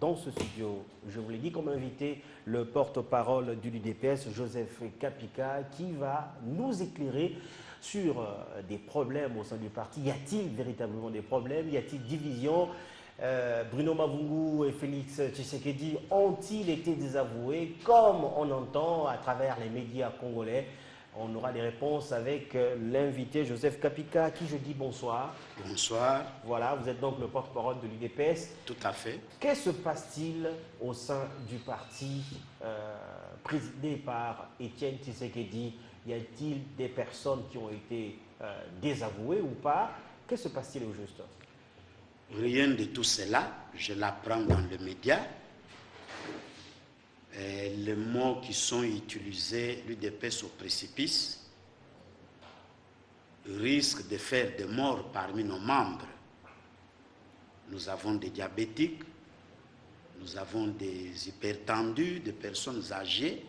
dans ce studio, je vous l'ai dit comme invité, le porte-parole de l'UDPS, Joseph Kapika, qui va nous éclairer sur des problèmes au sein du parti. Y a-t-il véritablement des problèmes? Y a-t-il division? Bruno Mavungu et Félix Tshisekedi ont-ils été désavoués? Comme on entend à travers les médias congolais, on aura des réponses avec l'invité Joseph Kapika, à qui je dis bonsoir. Bonsoir. Voilà, vous êtes donc le porte-parole de l'UDPS. Tout à fait. Que se passe-t-il au sein du parti présidé par Étienne Tshisekedi? Y a-t-il des personnes qui ont été désavouées ou pas? Que se passe-t-il au juste? Rien de tout cela, je l'apprends dans les médias. Les mots qui sont utilisés, l'UDPS au précipice, risquent de faire des morts parmi nos membres. Nous avons des diabétiques, nous avons des hypertendus, des personnes âgées.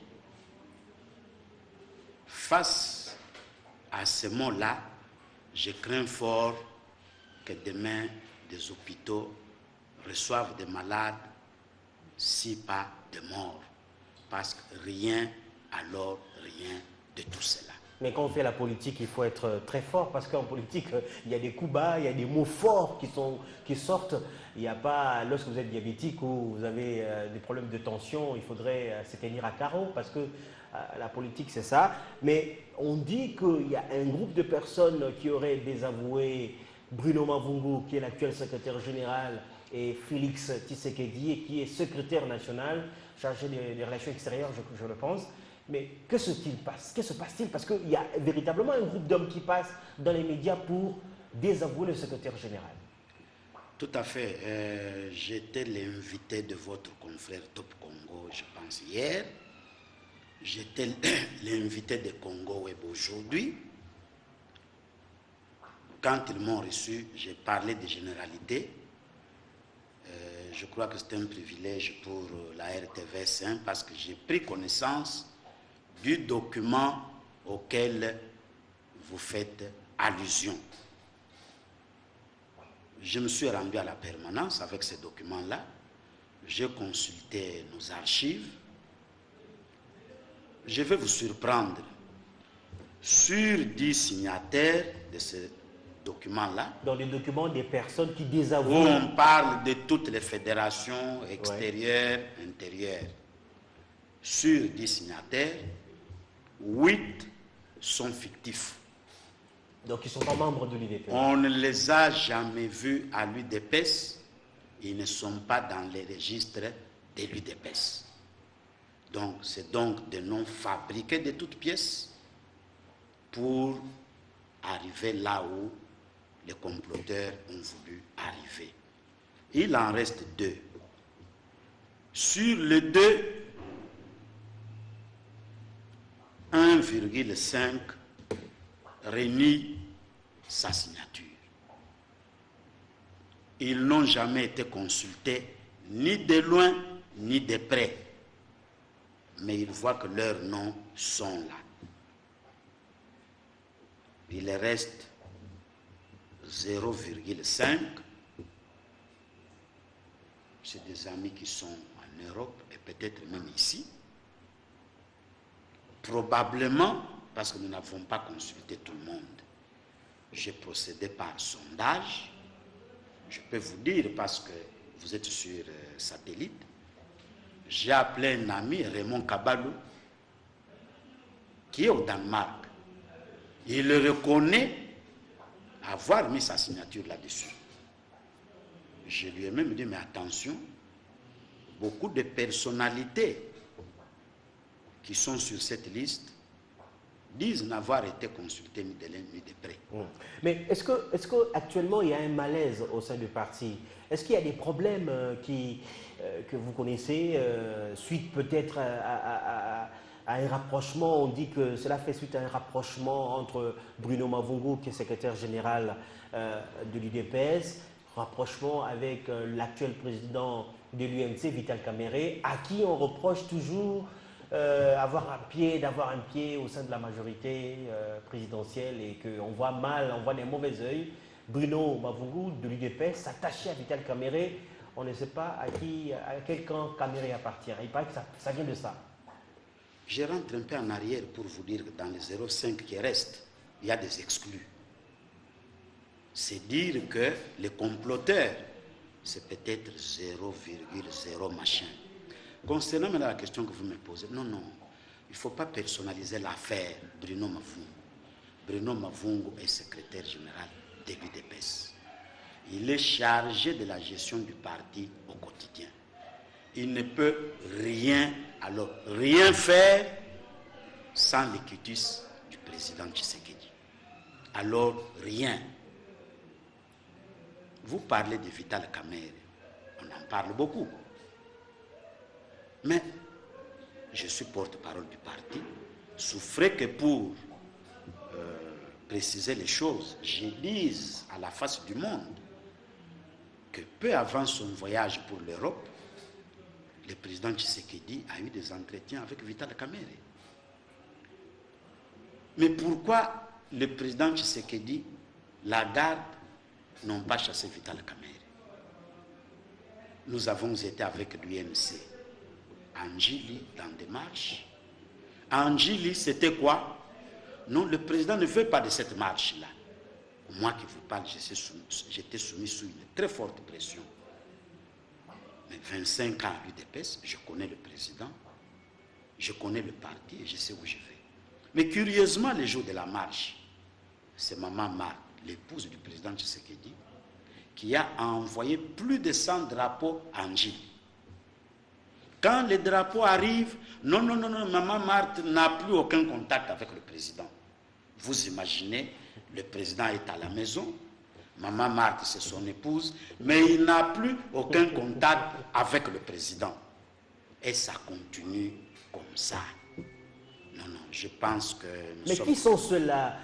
Face à ces mots-là, je crains fort que demain, des hôpitaux reçoivent des malades, si pas de morts. Parce que rien, alors rien de tout cela. Mais quand on fait la politique, il faut être très fort, parce qu'en politique, il y a des coups bas, il y a des mots forts qui sortent. Il n'y a pas, lorsque vous êtes diabétique ou vous avez des problèmes de tension, il faudrait se tenir à carreau, parce que la politique, c'est ça. Mais on dit qu'il y a un groupe de personnes qui auraient désavoué Bruno Mavungu, qui est l'actuel secrétaire général, et Félix Tshisekedi, qui est secrétaire national, chargé des relations extérieures, je le pense. Mais que se passe-t-il? Parce qu'il y a véritablement un groupe d'hommes qui passent dans les médias pour désavouer le secrétaire général. Tout à fait. J'étais l'invité de votre confrère Top Congo, je pense, hier. J'étais l'invité de Congo Web aujourd'hui. Quand ils m'ont reçu, j'ai parlé de généralité. Je crois que c'est un privilège pour la RTVS1 parce que j'ai pris connaissance du document auquel vous faites allusion. Je me suis rendu à la permanence avec ces documents-là. J'ai consulté nos archives. Je vais vous surprendre. Sur 10 signataires de ces documents-là, dans les documents des personnes qui désavouent. Où on parle de toutes les fédérations extérieures, intérieures. Sur 10 signataires, 8 sont fictifs. Donc ils ne sont pas membres de l'UDPS. On ne les a jamais vus à l'UDPS. Ils ne sont pas dans les registres de l'UDPS. Donc c'est donc des noms fabriqués de toutes pièces pour arriver là où les comploteurs ont voulu arriver. Il en reste 2. Sur les 2, 1,5 renie sa signature. Ils n'ont jamais été consultés, ni de loin, ni de près. Mais ils voient que leurs noms sont là. Il reste 0,5. C'est des amis qui sont en Europe et peut-être même ici. Probablement, parce que nous n'avons pas consulté tout le monde, j'ai procédé par sondage. Je peux vous dire, parce que vous êtes sur satellite, j'ai appelé un ami, Raymond Kabalou, qui est au Danemark. Il reconnaît avoir mis sa signature là-dessus. Je lui ai même dit, mais attention, beaucoup de personnalités qui sont sur cette liste disent n'avoir été consultées ni de l'un ni de près. Mais est-ce que actuellement il y a un malaise au sein du parti? Est-ce qu'il y a des problèmes que vous connaissez, suite peut-être à un rapprochement? On dit que cela fait suite à un rapprochement entre Bruno Mavungu, qui est secrétaire général de l'UDPS, rapprochement avec l'actuel président de l'UMC, Vital Kamerhe, à qui on reproche toujours d'avoir un pied au sein de la majorité présidentielle, et qu'on voit mal, on voit des mauvais yeux Bruno Mavungu de l'UDPS s'attacher à Vital Kamerhe on ne sait pas à quel camp Caméré appartient. Il paraît que ça vient de ça. Je rentre un peu en arrière pour vous dire que dans les 0,5 qui restent, il y a des exclus. C'est dire que les comploteurs, c'est peut-être 0,0 machin. Concernant maintenant la question que vous me posez, non, il ne faut pas personnaliser l'affaire Bruno Mavungu. Bruno Mavungu est secrétaire général de l'UDPS. Il est chargé de la gestion du parti au quotidien. Il ne peut rien faire sans le quitus du président Tshisekedi. Alors, rien. Vous parlez de Vital Kamerhe, on en parle beaucoup. Mais je suis porte-parole du parti. Souffrez que pour préciser les choses, je dise à la face du monde que peu avant son voyage pour l'Europe, le président Tshisekedi a eu des entretiens avec Vital Kamerhe. Mais pourquoi le président Tshisekedi, la garde, n'ont pas chassé Vital Kamerhe? Nous avons été avec l'UNC. Anjili dans des marches. Anjili, c'était quoi? Non, le président ne veut pas de cette marche-là. Moi qui vous parle, j'étais soumis sous une très forte pression. Mais 25 ans à l'UDPS, je connais le président, je connais le parti et je sais où je vais. Mais curieusement, les jours de la marche, c'est Maman Marthe, l'épouse du président Tshisekedi, qui a envoyé plus de 100 drapeaux à Anjili. Quand les drapeaux arrivent, non, Maman Marthe n'a plus aucun contact avec le président. Vous imaginez, le président est à la maison, Maman Marthe c'est son épouse, mais il n'a plus aucun contact avec le président. Et ça continue comme ça. Non, je pense que... Mais qui sont ceux-là?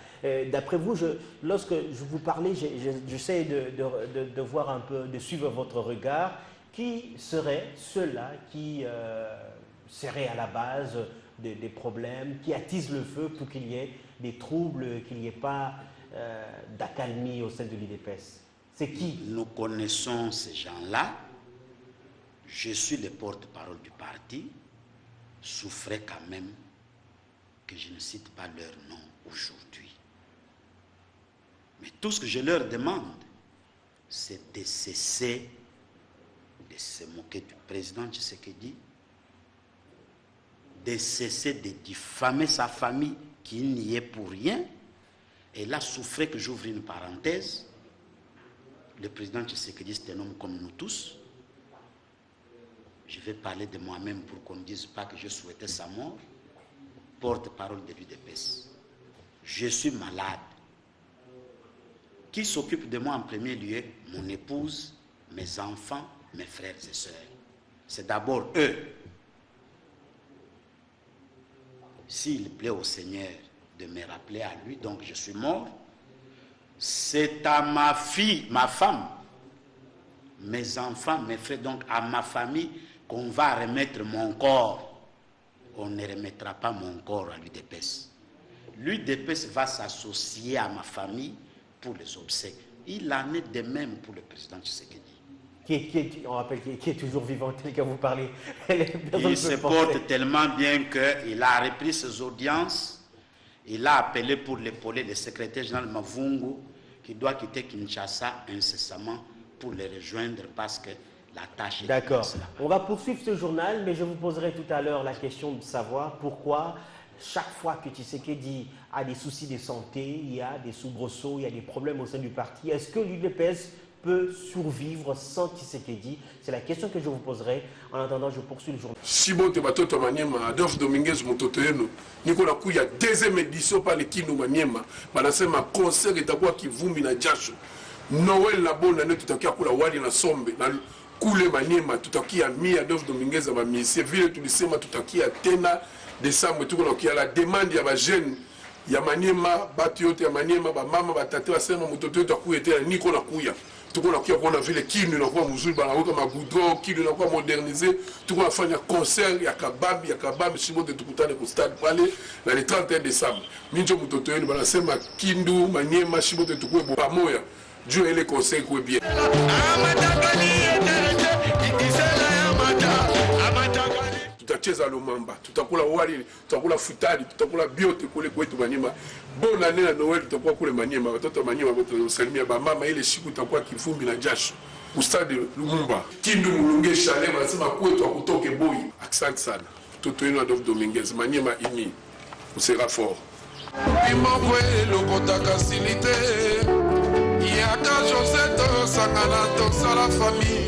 D'après vous, lorsque je vous parlais, j'essaie de voir un peu, de suivre votre regard. Qui seraient ceux-là qui seraient à la base des problèmes, qui attisent le feu pour qu'il y ait des troubles, qu'il n'y ait pas d'accalmie au sein de l'UDPS? C'est qui? Nous connaissons ces gens-là. Je suis le porte-parole du parti. Souffrez quand même que je ne cite pas leur nom aujourd'hui. Mais tout ce que je leur demande, c'est de cesser de se moquer du président Tshisekedi, de cesser de diffamer sa famille qui n'y est pour rien. Et là, souffrez que j'ouvre une parenthèse. Le président Tshisekedi, c'est un homme comme nous tous. Je vais parler de moi-même pour qu'on ne dise pas que je souhaitais sa mort. Porte-parole de l'UDPS. Je suis malade. Qui s'occupe de moi en premier lieu? Mon épouse, mes enfants, mes frères et sœurs. C'est d'abord eux. S'il plaît au Seigneur de me rappeler à lui, donc je suis mort, c'est à ma fille, ma femme, mes enfants, mes frères, donc à ma famille qu'on va remettre mon corps. On ne remettra pas mon corps à l'UDPS. L'UDPS va s'associer à ma famille pour les obsèques. Il en est de même pour le président Tshisekedi. On rappelle qui est toujours vivant, tel que vous parlez. Il se porte tellement bien qu'il a repris ses audiences. Il a appelé pour l'épauler le secrétaire général Mavungu, qui doit quitter Kinshasa incessamment pour le rejoindre parce que la tâche est... D'accord. On va poursuivre ce journal, mais je vous poserai tout à l'heure la question de savoir pourquoi chaque fois que Tshisekedi a des soucis de santé, il y a des soubresauts, il y a des problèmes au sein du parti. Est-ce que l'UDPS peut survivre sans Tshisekedi? C'est la question que je vous poserai. En attendant, je poursuis le journal. Sibote Batoto Maniema, Adolphe Dominguez Mototoyeno, Nicolas Kouya, deuxième édition par les Kino Maniema, Banasema concert et Takwa qui vumbi na jasho. Noël la bonne année tout à kia kula wali na sombe, na Koule Maniema, tout à kia mi Adolphe Dominguez à Mami, Séville, tout le tout à kia Tena, décembre, tout à la demande, ya ba jeune, ya Maniema, Batiote, ya Maniema, ba mama, ba tate, ba sema, Mototoyo, Takou était Nicolas Kouya. Tout le monde a vu les Kino, il y a quoi Mouzou, ma goudron, Kino, il y a quoi modernisé, tout le monde a fait un concert, il y a Kabab, Chimo de Tukutane au stade Palais, dans le 31 décembre. Minjo Mutotoyo, il y a ma Kindu, Maniema, Chimo de Tukutane, Pamoya, Dieu et les conseils, quoi bien. cheza lomamba tutakula wali tutakula futari tutakula biote kule kwetu Maniema. Bonne année na Noël tutakuwa kule Maniema, watoto Maniema watasalimia bamama, ile siku itakuwa kivumbi na jasho ustadi Lumumba Kindu Mulunge Shalem anasema kwetu akutoke boy. Asante sana mtoto wenu Adolphe Dominguez. Maniema ini usera fort Imambwe lokotaka silite Yaka Josette sangana tosala famille